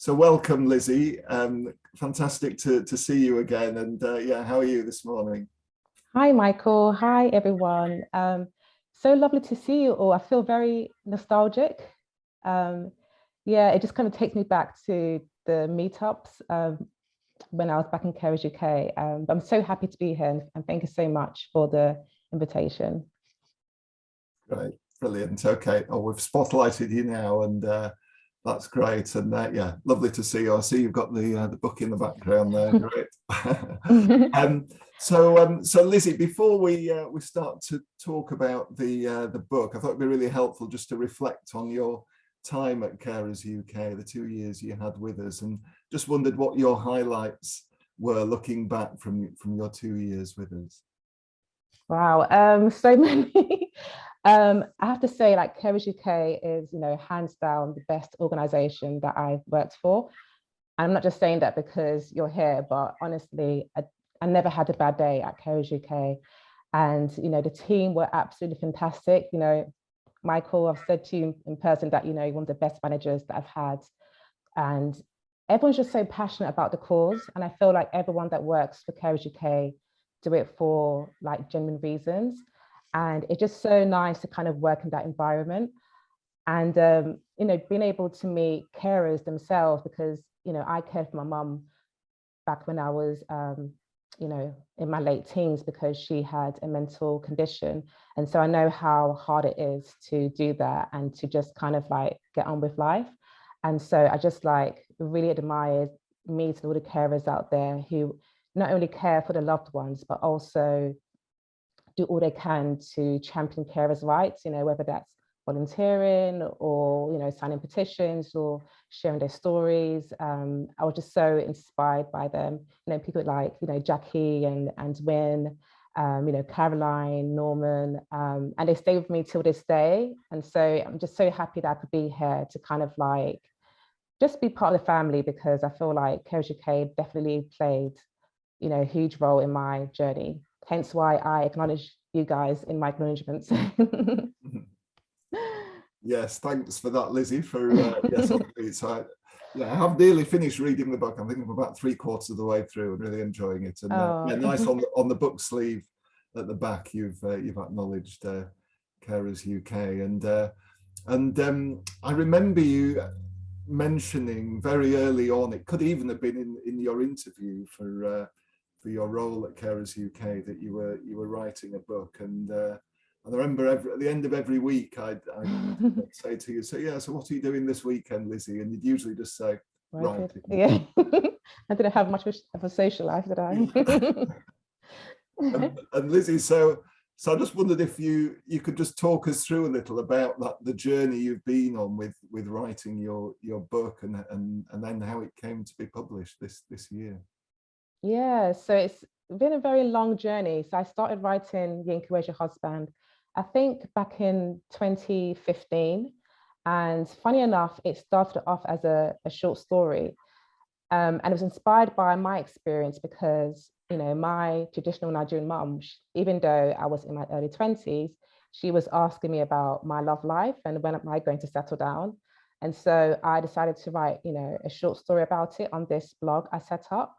So welcome, Lizzie. Fantastic to see you again. And yeah, how are you this morning? Hi, Michael. Hi, everyone. So lovely to see you all. I feel very nostalgic. Um, yeah, it just kind of takes me back to the meetups when I was back in Carers UK. But I'm so happy to be here and thank you so much for the invitation. Great, brilliant. Okay, oh, we've spotlighted you now, and that's great. And yeah, lovely to see you. I see you've got the book in the background there. Great. So Lizzie, before we start to talk about the book, I thought it'd be really helpful just to reflect on your time at Carers UK, the 2 years you had with us, and just wondered what your highlights were looking back from your 2 years with us. Wow, so many. I have to say, like, Carers UK is, hands down the best organization that I've worked for. I'm not just saying that because you're here, but honestly, I never had a bad day at Carers UK. And, the team were absolutely fantastic. Michael, I've said to you in person that, you're one of the best managers that I've had. And everyone's just so passionate about the cause. And I feel like everyone that works for Carers UK do it for like genuine reasons. And it's just so nice to kind of work in that environment. And, being able to meet carers themselves, because, I cared for my mum back when I was, in my late teens because she had a mental condition. And so I know how hard it is to do that and to just kind of like get on with life. And so I just like really admired meeting all the carers out there who not only care for the loved ones, but also do all they can to champion carers' rights, whether that's volunteering or, signing petitions or sharing their stories. I was just so inspired by them. People like, Jackie and Wynne, Caroline, Norman, and they stay with me till this day. And so I'm just so happy that I could be here to kind of like, just be part of the family, because I feel like Carers UK definitely played, a huge role in my journey. Hence why I acknowledge you guys in my acknowledgements. Yes, thanks for that, Lizzie. For yes, so yeah, I have nearly finished reading the book. I think I'm about 3/4 of the way through and really enjoying it. And yeah, nice on the book sleeve at the back. You've acknowledged Carers UK, and I remember you mentioning very early on. It could even have been in your interview for your role at Carers UK that you were writing a book. And I remember at the end of every week, I'd say to you, so yeah, so what are you doing this weekend, Lizzie? And you'd usually just say, Right. writing. Yeah. I didn't have much of a social life, did I? And Lizzie, so I just wondered if you could just talk us through a little about the journey you've been on with writing your book and then how it came to be published this year. Yeah, so it's been a very long journey. So I started writing Yinka, Where's Your Husband, I think back in 2015. And funny enough, it started off as a short story. And it was inspired by my experience because, my traditional Nigerian mum, even though I was in my early 20s, she was asking me about my love life and when am I going to settle down. And so I decided to write, a short story about it on this blog I set up.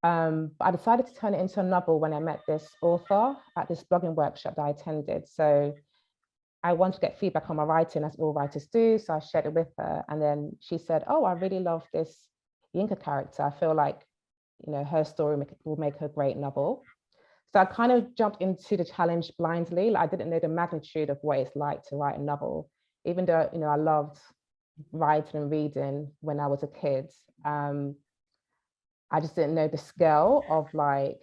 But I decided to turn it into a novel when I met this author at this blogging workshop that I attended. So I wanted to get feedback on my writing, as all writers do. So I shared it with her. And then she said, oh, I really love this Yinka character. I feel like, her story will make a great novel. So I kind of jumped into the challenge blindly. Like, I didn't know the magnitude of what it's like to write a novel, even though, I loved writing and reading when I was a kid. I just didn't know the scale of like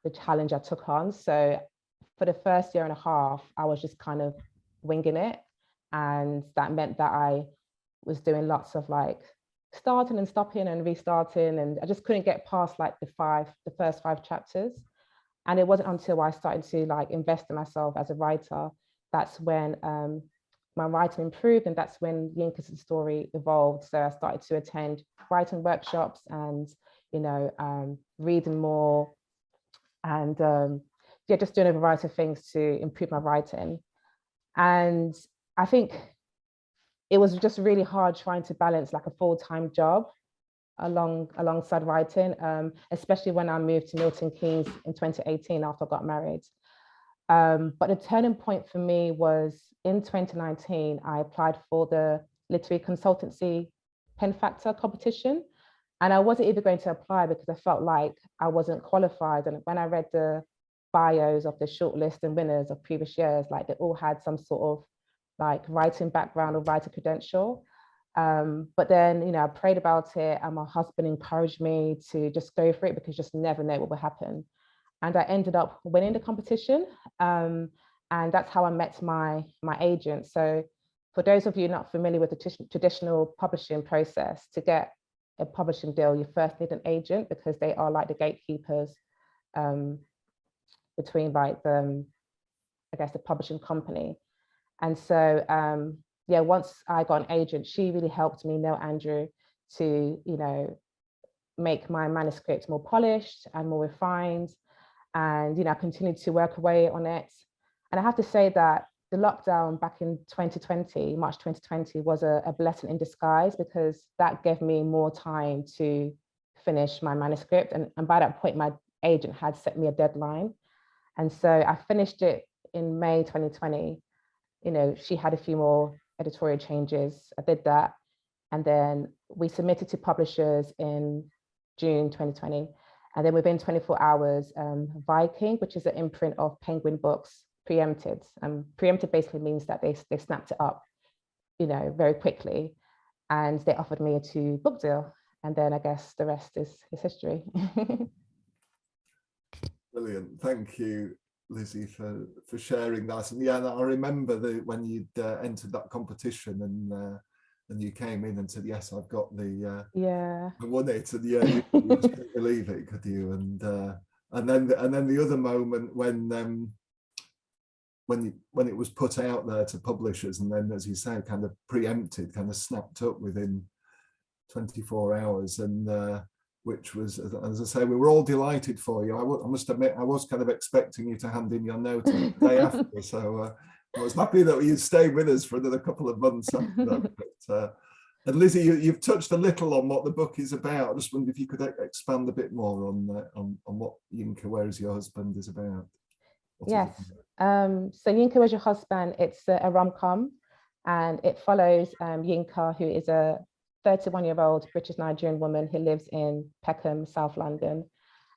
the challenge I took on. So for the first year and a half, I was just kind of winging it. And that meant that I was doing lots of like starting and stopping and restarting. And I just couldn't get past like the first 5 chapters. And it wasn't until I started to like invest in myself as a writer, that's when my writing improved. And that's when Yinka's story evolved. So I started to attend writing workshops and reading more and yeah, just doing a variety of things to improve my writing. And I think it was just really hard trying to balance like a full-time job alongside writing, especially when I moved to Milton Keynes in 2018 after I got married. But the turning point for me was in 2019, I applied for the literary consultancy Pen Factor competition. And I wasn't even going to apply because I felt like I wasn't qualified. And when I read the bios of the shortlist and winners of previous years, like they all had some sort of like writing background or writer credential. But then, you know, I prayed about it and my husband encouraged me to just go for it because you just never know what will happen. And I ended up winning the competition. And that's how I met my agent. So for those of you not familiar with the traditional publishing process, to get a publishing deal, you first need an agent because they are like the gatekeepers between like I guess the publishing company. And so yeah, once I got an agent, she really helped me know Andrew to, you know, make my manuscript more polished and more refined. And, you know, I continued to work away on it. And I have to say that the lockdown back in 2020, March 2020, was a blessing in disguise because that gave me more time to finish my manuscript. And by that point, my agent had set me a deadline. And so I finished it in May 2020. You know, she had a few more editorial changes. I did that. And then we submitted to publishers in June 2020. And then within 24 hours, Viking, which is an imprint of Penguin Books, preempted. Preempted basically means that they snapped it up, you know, very quickly. And they offered me a 2-book deal. And then I guess the rest is history. Brilliant. Thank you, Lizzie, for sharing that. And yeah, I remember when you'd entered that competition and you came in and said, yes, I've got the I won it. And yeah, you just couldn't believe it, could you? And then the other moment when it was put out there to publishers, and then, as you say, kind of preempted, kind of snapped up within 24 hours, and which was, as I say, we were all delighted for you. I must admit, I was kind of expecting you to hand in your notice the day after, so I was happy that you'd stay with us for another couple of months after that. But, and Lizzie, you've touched a little on what the book is about. I just wondered if you could expand a bit more on what Yinka, Where Is Your Husband is about. Yes. So Yinka, Where's Your Husband? It's a rom-com, and it follows Yinka, who is a 31-year-old British Nigerian woman who lives in Peckham, South London.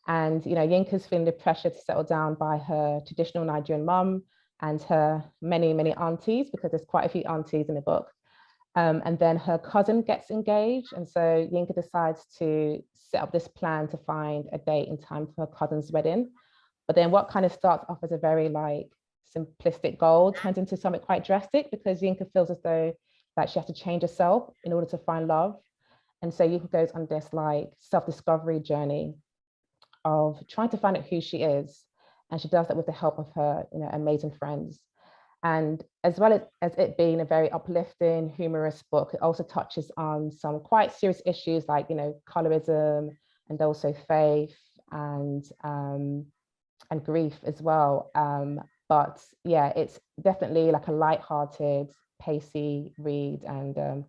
And, you know, Yinka's feeling the pressure to settle down by her traditional Nigerian mum and her many, many aunties, because there's quite a few aunties in the book. And then her cousin gets engaged. And so Yinka decides to set up this plan to find a date and time for her cousin's wedding. But then what kind of starts off as a very like simplistic goal turns into something quite drastic, because Yinka feels as though that she has to change herself in order to find love. And so Yinka goes on this like self-discovery journey of trying to find out who she is. And she does that with the help of her, you know, amazing friends. And as well as it being a very uplifting, humorous book, it also touches on some quite serious issues like, you know, colorism and also faith and grief as well. But yeah, it's definitely like a light-hearted, pacey read, and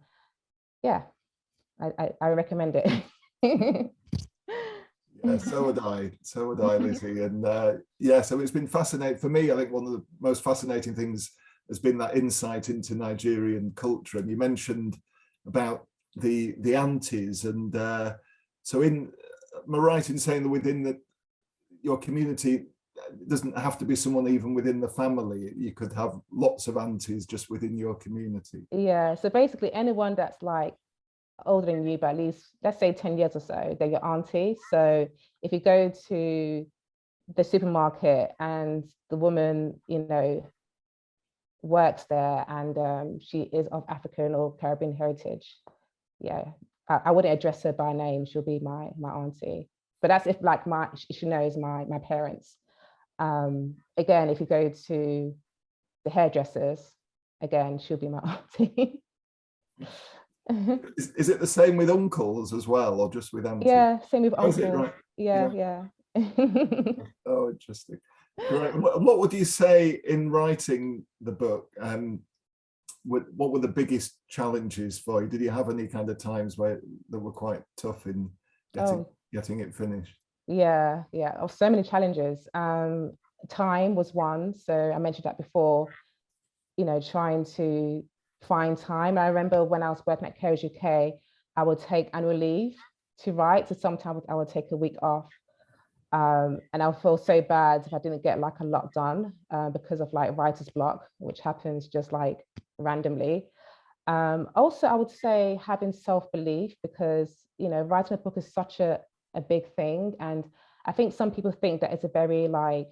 yeah, I recommend it. Yeah, so would I, Lizzie. And yeah, so it's been fascinating for me. I think one of the most fascinating things has been that insight into Nigerian culture. And you mentioned about the aunties, and so am I right in saying that within your community, it doesn't have to be someone even within the family. You could have lots of aunties just within your community. Yeah, so basically anyone that's like older than you by at least, let's say 10 years or so, they're your auntie. So if you go to the supermarket and the woman, you know, works there and she is of African or Caribbean heritage, yeah, I wouldn't address her by name. She'll be my auntie. But that's if like she knows my parents. Again, if you go to the hairdressers, again, she'll be my auntie. Is it the same with uncles as well, or just with aunties? Yeah, same with uncles. Right? Yeah. Oh, interesting. Right. What would you say in writing the book? what were the biggest challenges for you? Did you have any kind of times where that were quite tough in getting it finished? Yeah, so many challenges. Time was one, so I mentioned that before, trying to find time. I remember when I was working at Carers UK, I would take annual leave to write, so sometimes I would take a week off. And I feel so bad if I didn't get like a lot done because of like writer's block, which happens just like randomly. Also, I would say having self-belief, because, writing a book is such a big thing. And I think some people think that it's a very like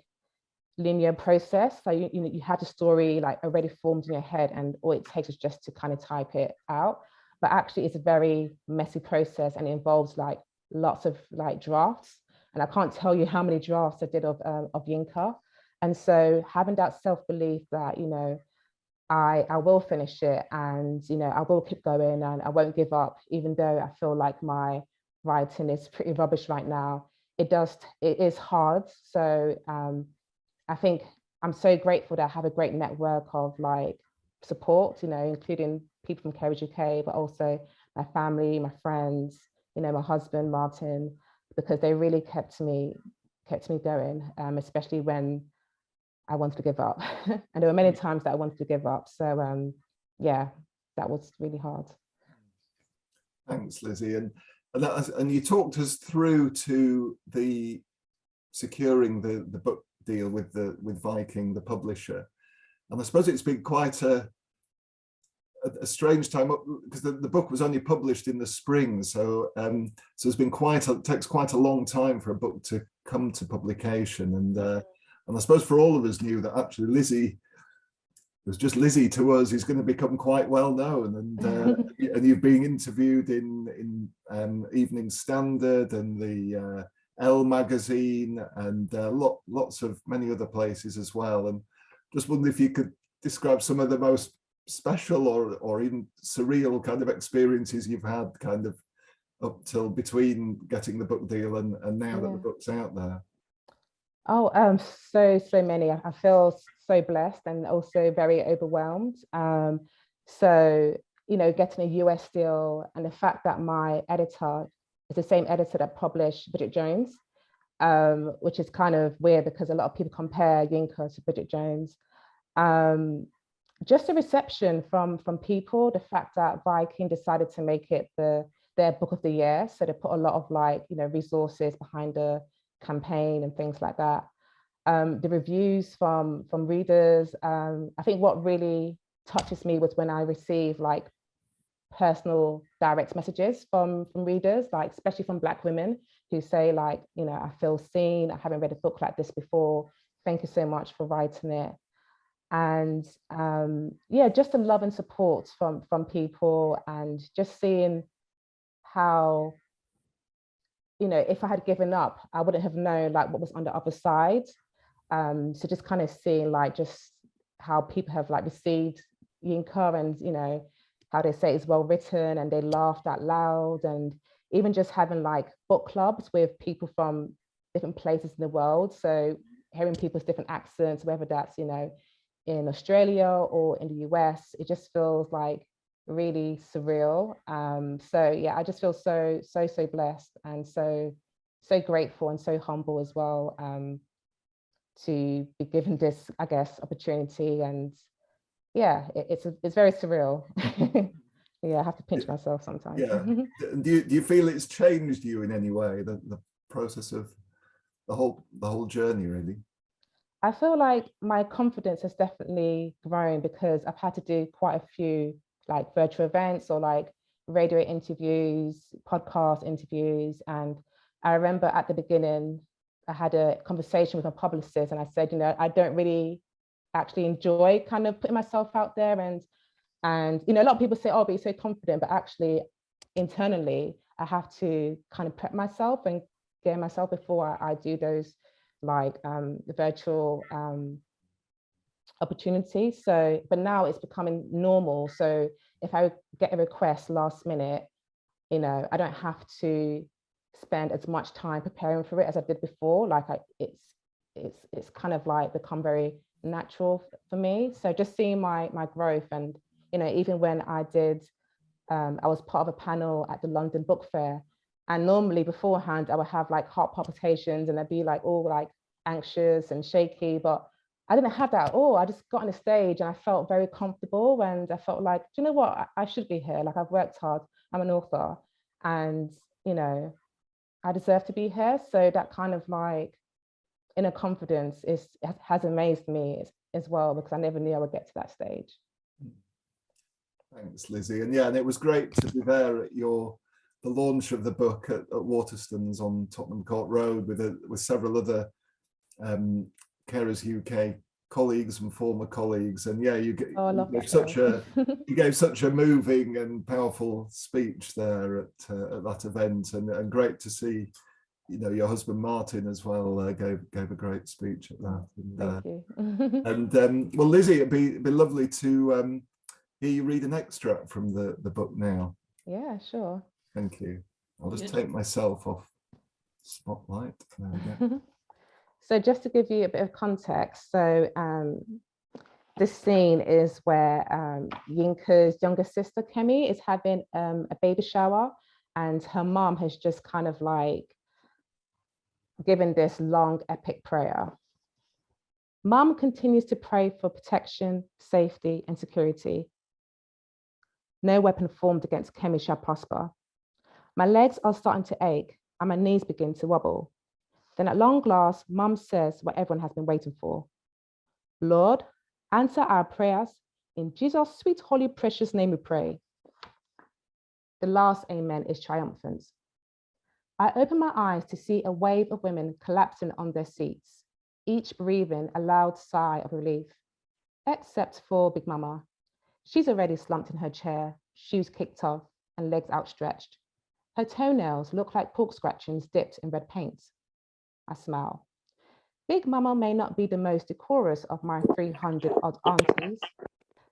linear process. So you have the story like already formed in your head, and all it takes is just to kind of type it out. But actually it's a very messy process, and it involves like lots of like drafts. And I can't tell you how many drafts I did of Yinka. And so having that self-belief that, I will finish it, and, I will keep going, and I won't give up, even though I feel like my writing is pretty rubbish right now. It is hard. So I think I'm so grateful that I have a great network of like support, including people from Carers UK, but also my family, my friends, my husband, Martin, because they really kept me going, especially when I wanted to give up. And there were many times that I wanted to give up. So yeah, that was really hard. Thanks, Lizzie. And you talked us through to the securing the book deal with Viking, the publisher. And I suppose it's been quite a strange time, because the book was only published in the spring, so it's been takes quite a long time for a book to come to publication. And I suppose for all of us knew that actually Lizzie was just Lizzie to us is going to become quite well known, and you've been interviewed in Evening Standard and the Elle magazine, and lots of many other places as well. And just wonder if you could describe some of the most special or even surreal kind of experiences you've had kind of up till between getting the book deal and now that the book's out there. Oh, so many. I feel so blessed and also very overwhelmed. So, getting a US deal, and the fact that my editor is the same editor that published Bridget Jones, which is kind of weird because a lot of people compare Yinka to Bridget Jones. Just the reception from people, the fact that Viking decided to make it their book of the year. So they put a lot of like, resources behind the campaign and things like that. The reviews from readers. I think what really touches me was when I receive like personal direct messages from readers, like especially from Black women who say like, I feel seen, I haven't read a book like this before. Thank you so much for writing it. And yeah, just the love and support from people, and just seeing how, if I had given up, I wouldn't have known like what was on the other side. So just kind of seeing like just how people have like received Yinka, and how they say it's well written, and they laughed out loud, and even just having like book clubs with people from different places in the world. So hearing people's different accents, whether that's in Australia or in the US, it just feels like really surreal. So yeah, I just feel so blessed, and so grateful and so humble as well, to be given this, I guess, opportunity. And yeah, it's very surreal. Yeah, I have to pinch myself sometimes. Yeah. Do you feel it's changed you in any way, the process of the whole journey, really? I feel like my confidence has definitely grown because I've had to do quite a few like virtual events or like radio interviews, podcast interviews. And I remember at the beginning, I had a conversation with my publicist, and I said, I don't really actually enjoy kind of putting myself out there. And a lot of people say, oh, but you're so confident, but actually internally, I have to kind of prep myself and get myself before I do those like virtual opportunities. So, but now it's becoming normal. So if I get a request last minute, I don't have to spend as much time preparing for it as I did before. Like it's kind of like become very natural for me. So just seeing my growth and You know, even when I was part of a panel at the London Book Fair, and normally beforehand I would have like heart palpitations and I'd be like all like anxious and shaky, but I didn't have that at all. I just got on the stage and I felt very comfortable, and I felt like, do you know what, I should be here. Like, I've worked hard, I'm an author, and you know, I deserve to be here. So that kind of like inner confidence has amazed me as well, because I never knew I would get to that stage. Thanks, Lizzie. And yeah, and it was great to be there at the launch of the book at Waterstones on Tottenham Court Road with several other Carers UK colleagues and former colleagues. And yeah, you gave such a moving and powerful speech there at that event, and great to see, you know, your husband Martin as well gave a great speech at that. Thank you. And well, Lizzie, it'd be lovely to hear you read an extract from the book now. Yeah, sure. Thank you. I'll just take myself off spotlight. There we go. So just to give you a bit of context, so this scene is where Yinka's younger sister, Kemi, is having a baby shower, and her mom has just kind of like given this long epic prayer. Mom continues to pray for protection, safety, and security. No weapon formed against Kemi shall prosper. My legs are starting to ache and my knees begin to wobble. Then at long last, Mum says what everyone has been waiting for. Lord, answer our prayers. In Jesus' sweet, holy, precious name we pray. The last amen is triumphant. I open my eyes to see a wave of women collapsing on their seats, each breathing a loud sigh of relief, except for Big Mama. She's already slumped in her chair, shoes kicked off and legs outstretched. Her toenails look like pork scratchings dipped in red paint. I smile. Big Mama may not be the most decorous of my 300 odd aunties,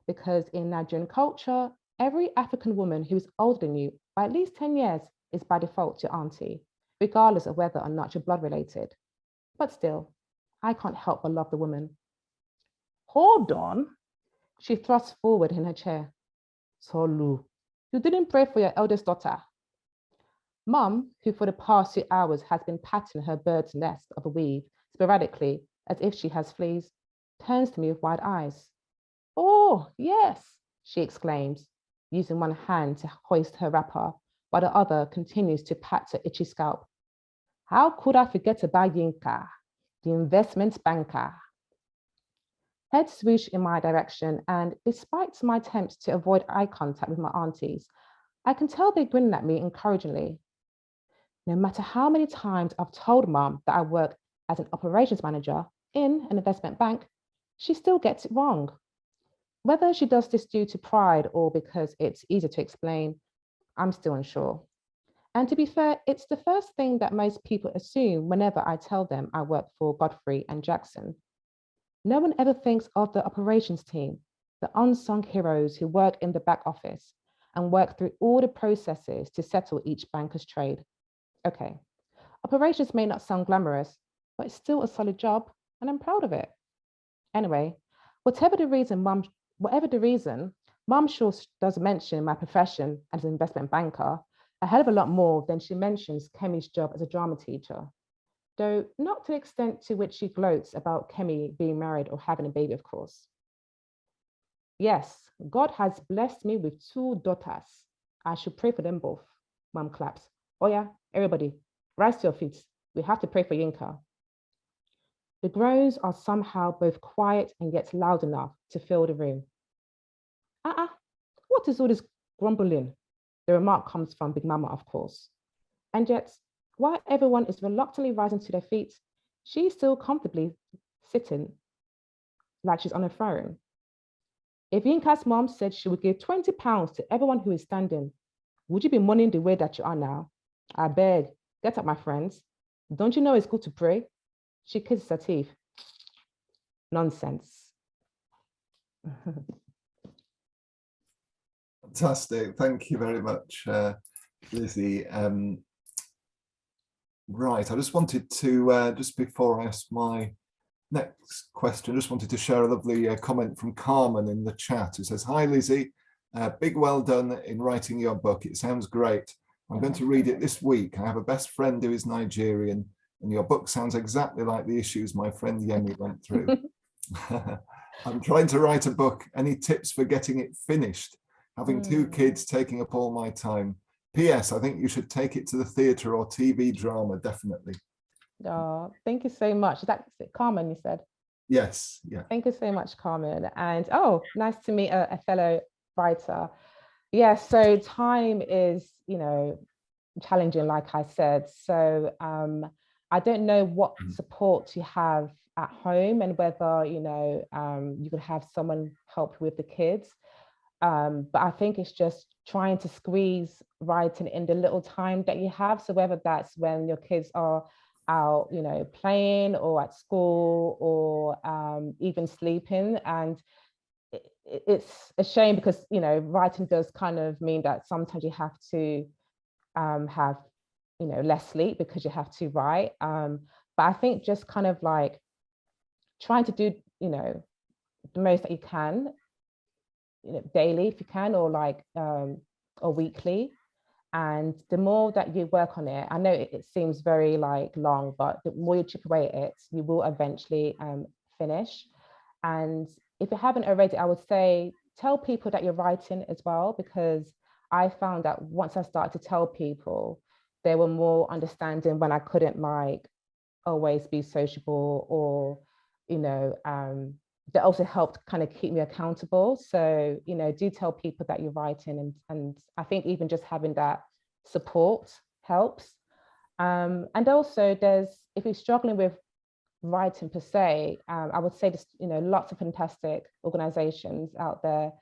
because in Nigerian culture, every African woman who is older than you by at least 10 years is by default your auntie, regardless of whether or not you're blood related. But still, I can't help but love the woman. Hold on. She thrusts forward in her chair. Tolu, you didn't pray for your eldest daughter. Mum, who for the past 2 hours has been patting her bird's nest of a weave sporadically as if she has fleas, turns to me with wide eyes. Oh, yes, she exclaims, using one hand to hoist her wrapper, while the other continues to pat her itchy scalp. How could I forget about Yinka, the investment banker? Head swoosh in my direction, and despite my attempts to avoid eye contact with my aunties, I can tell they grin at me encouragingly. No matter how many times I've told Mum that I work as an operations manager in an investment bank, she still gets it wrong. Whether she does this due to pride or because it's easier to explain, I'm still unsure. And to be fair, it's the first thing that most people assume whenever I tell them I work for Godfrey and Jackson. No one ever thinks of the operations team, the unsung heroes who work in the back office and work through all the processes to settle each banker's trade. Okay, operations may not sound glamorous, but it's still a solid job and I'm proud of it. Anyway, whatever the reason, Mum sure does mention my profession as an investment banker a hell of a lot more than she mentions Kemi's job as a drama teacher, though not to the extent to which she gloats about Kemi being married or having a baby, of course. Yes, God has blessed me with 2 daughters. I should pray for them both. Mum claps. Oh yeah, everybody, rise to your feet. We have to pray for Yinka. The groans are somehow both quiet and yet loud enough to fill the room. What is all this grumbling? The remark comes from Big Mama, of course. And yet, while everyone is reluctantly rising to their feet, she's still comfortably sitting like she's on a throne. If Yinka's mom said she would give £20 to everyone who is standing, would you be mourning the way that you are now? I beg, get up, my friends. Don't you know it's good to pray? She kisses her teeth. Nonsense. Fantastic. Thank you very much, Lizzie. Right, I just wanted to, just before I ask my next question, I just wanted to share a lovely comment from Carmen in the chat. It says, "Hi Lizzie, Big well done in writing your book. It sounds great. I'm going to read it this week. I have a best friend who is Nigerian, and your book sounds exactly like the issues my friend Yemi went through. I'm trying to write a book. Any tips for getting it finished? Having 2 kids taking up all my time. P.S. I think you should take it to the theatre or TV drama, definitely. Oh, thank you so much. That's Carmen, you said? Yes, yeah. Thank you so much, Carmen. And oh, nice to meet a fellow writer. Yeah, so time is, challenging, like I said. So I don't know what support you have at home and whether, you could have someone help with the kids. But I think it's just trying to squeeze writing in the little time that you have. So whether that's when your kids are out, playing or at school or even sleeping. And it's a shame because, writing does kind of mean that sometimes you have to have, less sleep because you have to write. But I think just kind of like trying to do, the most that you can, daily if you can, or like or weekly. And the more that you work on it, I know it seems very like long, but the more you chip away at it, you will eventually finish. And if you haven't already, I would say tell people that you're writing as well, because I found that once I started to tell people, they were more understanding when I couldn't like always be sociable, or that also helped kind of keep me accountable. So, do tell people that you're writing, and I think even just having that support helps. And also if you're struggling with writing per se, I would say there's, lots of fantastic organizations out there,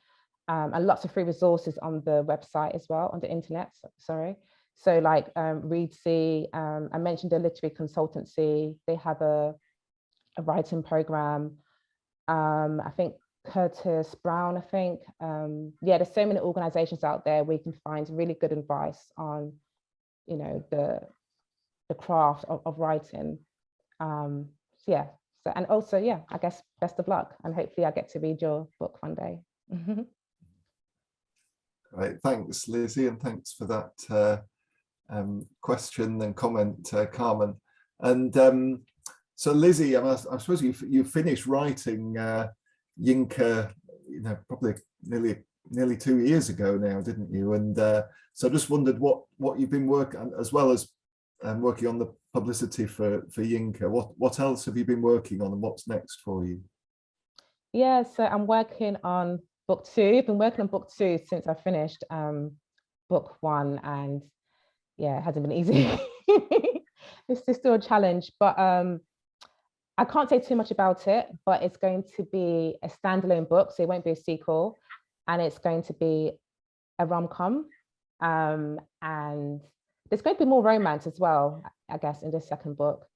and lots of free resources on the website as well, on the internet, sorry. So like Readsy, I mentioned the literary consultancy, they have a writing program. I think Curtis Brown, I think. Yeah, there's so many organizations out there where you can find really good advice on, the craft of writing. So yeah, and also, yeah, I guess best of luck, and hopefully I get to read your book one day. Right, thanks, Lizzie, and thanks for that question and comment, Carmen. And so, Lizzie, I suppose you finished writing Yinka, probably nearly 2 years ago now, didn't you? And so I just wondered what you've been working, as well as working on the publicity for Yinka. What else have you been working on, and what's next for you? Yeah, so I'm working on book 2. I've been working on book 2 since I finished book 1, and yeah, it hasn't been easy. It's still a challenge, but I can't say too much about it, but it's going to be a standalone book, so it won't be a sequel, and it's going to be a rom-com, and there's going to be more romance as well, I guess, in this second book.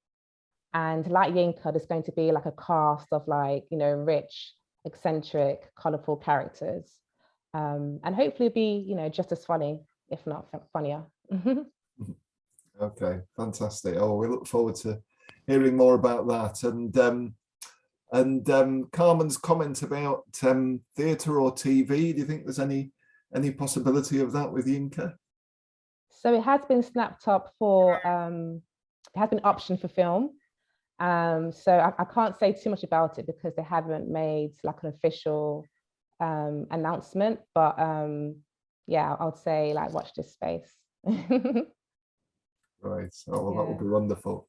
And like Yinka, there's going to be like a cast of like, rich, eccentric, colorful characters, and hopefully be, just as funny, if not funnier. Okay, fantastic. Oh, we look forward to hearing more about that. And Carmen's comment about theatre or TV, do you think there's any possibility of that with Yinka? So it has been snapped up for, it has been optioned for film. So I can't say too much about it because they haven't made like an official announcement, but yeah, I would say like watch this space. Right. Oh, well, yeah. That would be wonderful.